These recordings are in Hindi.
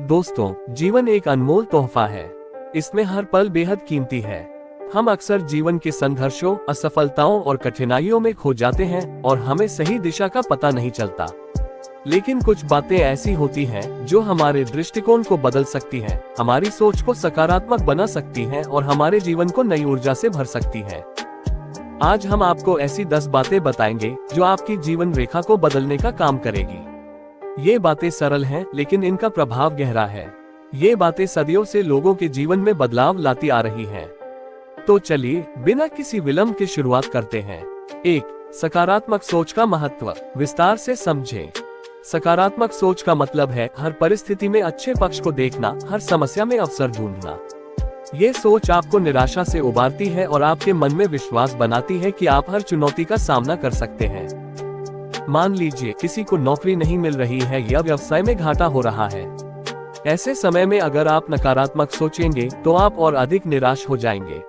दोस्तों, जीवन एक अनमोल तोहफा है। इसमें हर पल बेहद कीमती है। हम अक्सर जीवन के संघर्षों, असफलताओं और कठिनाइयों में खो जाते हैं और हमें सही दिशा का पता नहीं चलता। लेकिन कुछ बातें ऐसी होती हैं जो हमारे दृष्टिकोण को बदल सकती हैं, हमारी सोच को सकारात्मक बना सकती हैं और हमारे जीवन को नई ऊर्जा से भर सकती हैं। आज हम आपको ऐसी 10 बातें बताएंगे जो आपकी जीवन रेखा को बदलने का काम करेगी। ये बातें सरल हैं, लेकिन इनका प्रभाव गहरा है। ये बातें सदियों से लोगों के जीवन में बदलाव लाती आ रही हैं। तो चलिए बिना किसी विलंब के शुरुआत करते हैं। 1. सकारात्मक सोच का महत्व विस्तार से समझें। सकारात्मक सोच का मतलब है हर परिस्थिति में अच्छे पक्ष को देखना, हर समस्या में अवसर ढूंढना। ये सोच आपको निराशा से उबारती है और आपके मन में विश्वास बनाती है कि आप हर चुनौती का सामना कर सकते हैं। मान लीजिए किसी को नौकरी नहीं मिल रही है या व्यवसाय में घाटा हो रहा है। ऐसे समय में अगर आप नकारात्मक सोचेंगे तो आप और अधिक निराश हो जाएंगे।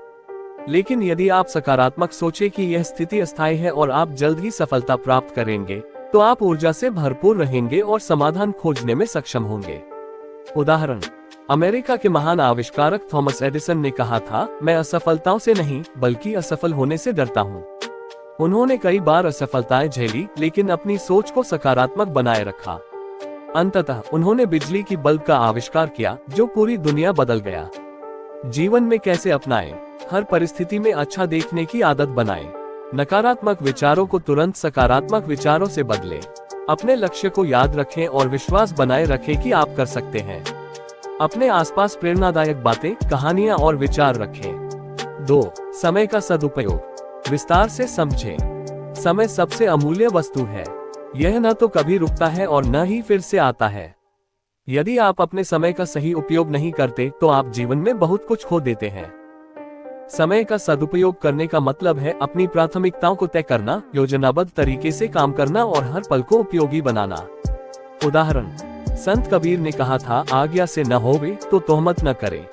लेकिन यदि आप सकारात्मक सोचें कि यह स्थिति अस्थायी है और आप जल्द ही सफलता प्राप्त करेंगे, तो आप ऊर्जा से भरपूर रहेंगे और समाधान खोजने में सक्षम होंगे। उदाहरण, अमेरिका के महान आविष्कारक थॉमस एडिसन ने कहा था, मैं असफलताओं से नहीं बल्कि असफल होने से डरता हूँ। उन्होंने कई बार असफलताएं झेली, लेकिन अपनी सोच को सकारात्मक बनाए रखा। अंततः उन्होंने बिजली की बल्ब का आविष्कार किया जो पूरी दुनिया बदल गया। जीवन में कैसे अपनाएं? हर परिस्थिति में अच्छा देखने की आदत बनाएं। नकारात्मक विचारों को तुरंत सकारात्मक विचारों से बदलें। अपने लक्ष्य को याद रखें और विश्वास बनाए रखें कि आप कर सकते हैं। अपने आसपास प्रेरणादायक बातें, कहानियां और विचार रखें। 2. समय का सदुपयोग विस्तार से समझें। समय सबसे अमूल्य वस्तु है। यह न तो कभी रुकता है और न ही फिर से आता है। यदि आप अपने समय का सही उपयोग नहीं करते तो आप जीवन में बहुत कुछ खो देते हैं। समय का सदुपयोग करने का मतलब है अपनी प्राथमिकताओं को तय करना, योजनाबद्ध तरीके से काम करना और हर पल को उपयोगी बनाना। उदाहरण, संत कबीर ने कहा था, आज्ञा से न होवे तो तोहमत न करे।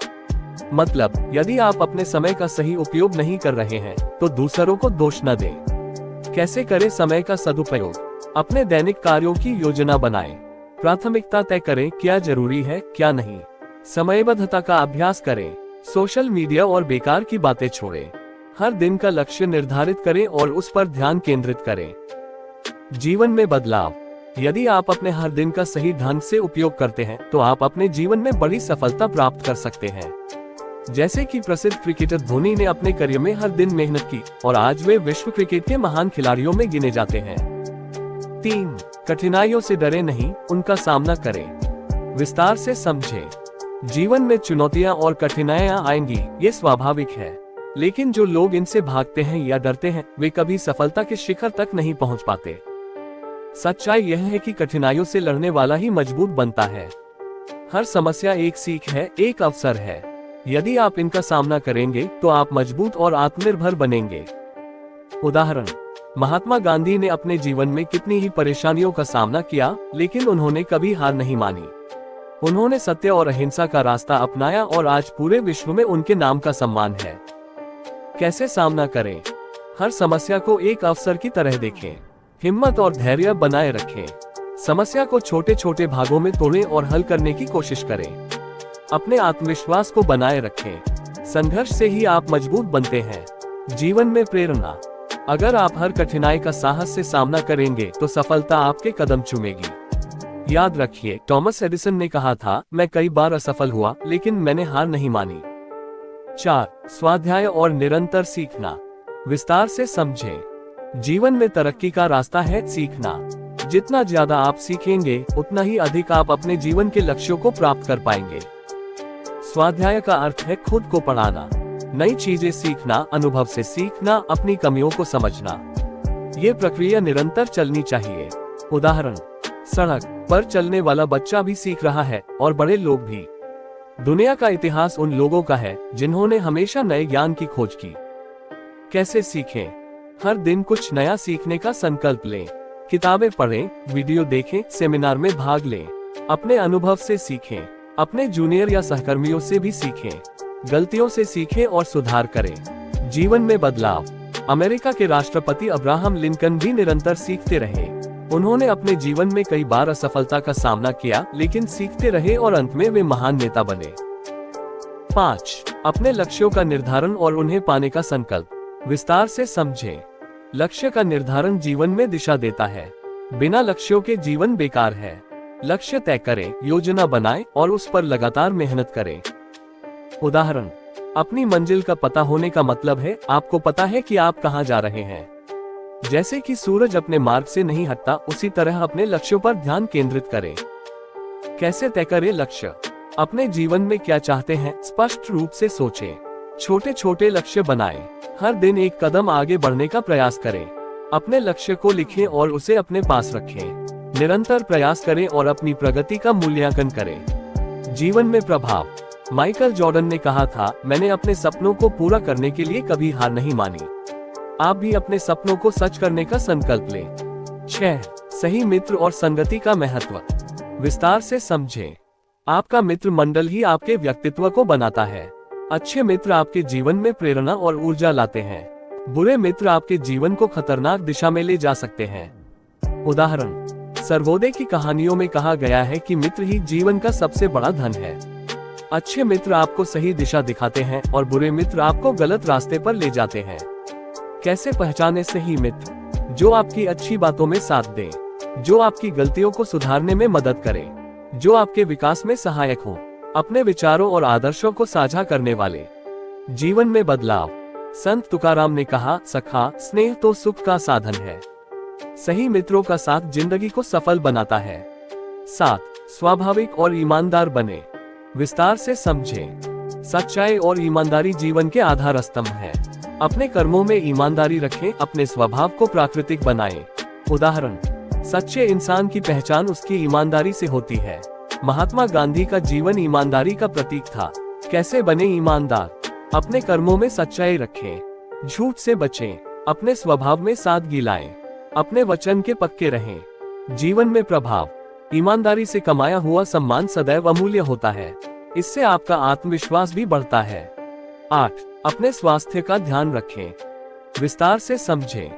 मतलब, यदि आप अपने समय का सही उपयोग नहीं कर रहे हैं तो दूसरों को दोष न दें। कैसे करें समय का सदुपयोग? अपने दैनिक कार्यों की योजना बनाएं। प्राथमिकता तय करें, क्या जरूरी है क्या नहीं। समयबद्धता का अभ्यास करें। सोशल मीडिया और बेकार की बातें छोड़ें। हर दिन का लक्ष्य निर्धारित करें और उस पर ध्यान केंद्रित करें। जीवन में बदलाव यदि आप अपने हर दिन का सही ढंग से उपयोग करते हैं तो आप अपने जीवन में बड़ी सफलता प्राप्त कर सकते हैं। जैसे कि प्रसिद्ध क्रिकेटर धोनी ने अपने करियर में हर दिन मेहनत की और आज वे विश्व क्रिकेट के महान खिलाड़ियों में गिने जाते हैं। 3. कठिनाइयों से डरे नहीं, उनका सामना करें। विस्तार से समझें। जीवन में चुनौतियां और कठिनाइयां आएंगी, ये स्वाभाविक है। लेकिन जो लोग इनसे भागते हैं या डरते हैं, वे कभी सफलता के शिखर तक नहीं पहुंच पाते। सच्चाई यह है कि कठिनाइयों से लड़ने वाला ही मजबूत बनता है। हर समस्या एक सीख है, एक अवसर है। यदि आप इनका सामना करेंगे तो आप मजबूत और आत्मनिर्भर बनेंगे। उदाहरण, महात्मा गांधी ने अपने जीवन में कितनी ही परेशानियों का सामना किया, लेकिन उन्होंने कभी हार नहीं मानी। उन्होंने सत्य और अहिंसा का रास्ता अपनाया और आज पूरे विश्व में उनके नाम का सम्मान है। कैसे सामना करें? हर समस्या को एक अवसर की तरह देखें। हिम्मत और धैर्य बनाए रखें। समस्या को छोटे छोटे भागों में तोड़ें और हल करने की कोशिश करें। अपने आत्मविश्वास को बनाए रखें। संघर्ष से ही आप मजबूत बनते हैं। जीवन में प्रेरणा अगर आप हर कठिनाई का साहस से सामना करेंगे तो सफलता आपके कदम चूमेगी। याद रखिए, थॉमस एडिसन ने कहा था, मैं कई बार असफल हुआ लेकिन मैंने हार नहीं मानी। 4. स्वाध्याय और निरंतर सीखना विस्तार से समझें। जीवन में तरक्की का रास्ता है सीखना। जितना ज्यादा आप सीखेंगे उतना ही अधिक आप अपने जीवन के लक्ष्यों को प्राप्त कर पाएंगे। स्वाध्याय का अर्थ है खुद को पढ़ाना, नई चीजें सीखना, अनुभव से सीखना, अपनी कमियों को समझना। ये प्रक्रिया निरंतर चलनी चाहिए। उदाहरण, सड़क पर चलने वाला बच्चा भी सीख रहा है और बड़े लोग भी। दुनिया का इतिहास उन लोगों का है जिन्होंने हमेशा नए ज्ञान की खोज की। कैसे सीखें? हर दिन कुछ नया सीखने का संकल्प लें। किताबें पढ़ें, वीडियो देखें, सेमिनार में भाग लें। अपने अनुभव से सीखें। अपने जूनियर या सहकर्मियों से भी सीखें। गलतियों से सीखें और सुधार करें। जीवन में बदलाव अमेरिका के राष्ट्रपति अब्राहम लिंकन भी निरंतर सीखते रहे। उन्होंने अपने जीवन में कई बार असफलता का सामना किया, लेकिन सीखते रहे और अंत में वे महान नेता बने। 5. अपने लक्ष्यों का निर्धारण और उन्हें पाने का संकल्प। विस्तार से समझें। लक्ष्य का निर्धारण जीवन में दिशा देता है। बिना लक्ष्यों के जीवन बेकार है। लक्ष्य तय करें, योजना बनाएं और उस पर लगातार मेहनत करें। उदाहरण, अपनी मंजिल का पता होने का मतलब है आपको पता है कि आप कहां जा रहे हैं। जैसे कि सूरज अपने मार्ग से नहीं हटता, उसी तरह अपने लक्ष्यों पर ध्यान केंद्रित करें। कैसे तय करें लक्ष्य? अपने जीवन में क्या चाहते हैं स्पष्ट रूप से सोचें। छोटे छोटे लक्ष्य बनाएं। हर दिन एक कदम आगे बढ़ने का प्रयास करें। अपने लक्ष्य को लिखें और उसे अपने पास रखें। निरंतर प्रयास करें और अपनी प्रगति का मूल्यांकन करें। जीवन में प्रभाव। माइकल जॉर्डन ने कहा था, मैंने अपने सपनों को पूरा करने के लिए कभी हार नहीं मानी। आप भी अपने सपनों को सच करने का संकल्प लें। 6. सही मित्र और संगति का महत्व। विस्तार से समझें। आपका मित्र मंडल ही आपके व्यक्तित्व को बनाता है। अच्छे मित्र आपके जीवन में प्रेरणा और ऊर्जा लाते हैं। बुरे मित्र आपके जीवन को खतरनाक दिशा में ले जा सकते हैं। उदाहरण, सर्वोदय की कहानियों में कहा गया है कि मित्र ही जीवन का सबसे बड़ा धन है। अच्छे मित्र आपको सही दिशा दिखाते हैं और बुरे मित्र आपको गलत रास्ते पर ले जाते हैं। कैसे पहचाने सही मित्र? जो आपकी अच्छी बातों में साथ दें, जो आपकी गलतियों को सुधारने में मदद करें, जो आपके विकास में सहायक हो, अपने विचारों और आदर्शों को साझा करने वाले। जीवन में बदलाव। संत तुकाराम ने कहा, सखा स्नेह तो सुख का साधन है। सही मित्रों का साथ जिंदगी को सफल बनाता है। 7. स्वाभाविक और ईमानदार बने। विस्तार से समझें। सच्चाई और ईमानदारी जीवन के आधार स्तंभ है। अपने कर्मों में ईमानदारी रखें, अपने स्वभाव को प्राकृतिक बनाएं। उदाहरण, सच्चे इंसान की पहचान उसकी ईमानदारी से होती है। महात्मा गांधी का जीवन ईमानदारी का प्रतीक था। कैसे बने ईमानदार? अपने कर्मों में सच्चाई रखें, झूठ से बचें, अपने स्वभाव में सादगी लाएं, अपने वचन के पक्के रहें। जीवन में प्रभाव। ईमानदारी से कमाया हुआ सम्मान सदैव अमूल्य होता है। इससे आपका आत्मविश्वास भी बढ़ता है। 8. अपने स्वास्थ्य का ध्यान रखें। विस्तार से समझें।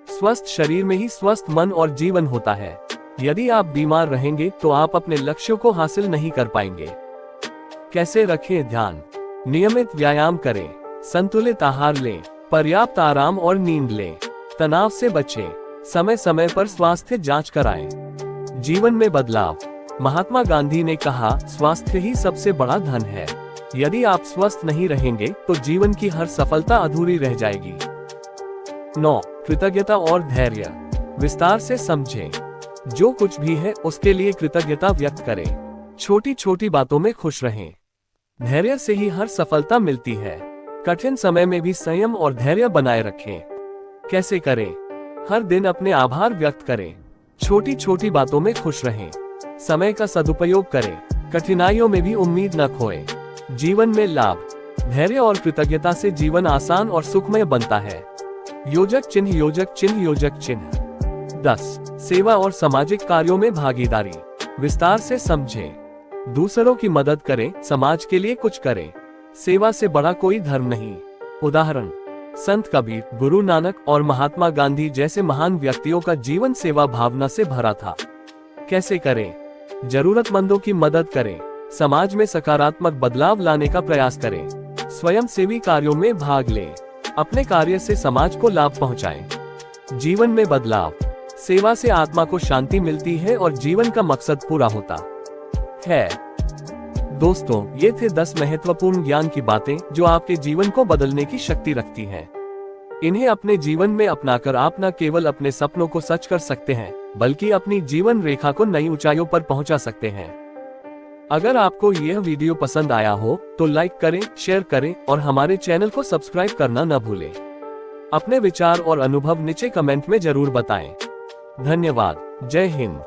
स्वस्थ शरीर में ही स्वस्थ मन और जीवन होता है। यदि आप बीमार रहेंगे तो आप अपने लक्ष्यों को हासिल नहीं कर पाएंगे। कैसे रखें ध्यान? नियमित व्यायाम करें, संतुलित आहार लें, पर्याप्त आराम और नींद लें, तनाव से बचें, समय समय पर स्वास्थ्य जांच कराएं। जीवन में बदलाव। महात्मा गांधी ने कहा, स्वास्थ्य ही सबसे बड़ा धन है। यदि आप स्वस्थ नहीं रहेंगे तो जीवन की हर सफलता अधूरी रह जाएगी। 9. कृतज्ञता और धैर्य। विस्तार से समझें। जो कुछ भी है उसके लिए कृतज्ञता व्यक्त करें। छोटी छोटी बातों में खुश रहें। धैर्य से ही हर सफलता मिलती है। कठिन समय में भी संयम और धैर्य बनाए रखें। कैसे करें? हर दिन अपने आभार व्यक्त करें। छोटी छोटी बातों में खुश रहें। समय का सदुपयोग करें। कठिनाइयों में भी उम्मीद न खोएं। जीवन में लाभ। धैर्य और कृतज्ञता से जीवन आसान और सुखमय बनता है। योजक चिन्ह योजक चिन्ह योजक चिन्ह। 10. सेवा और सामाजिक कार्यों में भागीदारी। विस्तार से समझें। दूसरों की मदद करें, समाज के लिए कुछ करें। सेवा से बड़ा कोई धर्म नहीं। उदाहरण, संत कबीर, गुरु नानक और महात्मा गांधी जैसे महान व्यक्तियों का जीवन सेवा भावना से भरा था। कैसे करें? जरूरतमंदों की मदद करें, समाज में सकारात्मक बदलाव लाने का प्रयास करें, स्वयं सेवी कार्यों में भाग लें, अपने कार्य से समाज को लाभ पहुंचाएं। जीवन में बदलाव। सेवा से आत्मा को शांति मिलती है और जीवन का मकसद पूरा होता है। दोस्तों, ये थे 10 महत्वपूर्ण ज्ञान की बातें जो आपके जीवन को बदलने की शक्ति रखती हैं। इन्हें अपने जीवन में अपनाकर आप न केवल अपने सपनों को सच कर सकते हैं, बल्कि अपनी जीवन रेखा को नई ऊंचाइयों पर पहुंचा सकते हैं। अगर आपको यह वीडियो पसंद आया हो तो लाइक करें, शेयर करें और हमारे चैनल को सब्सक्राइब करना न भूलें। अपने विचार और अनुभव नीचे कमेंट में जरूर बताएं। धन्यवाद। जय हिंद।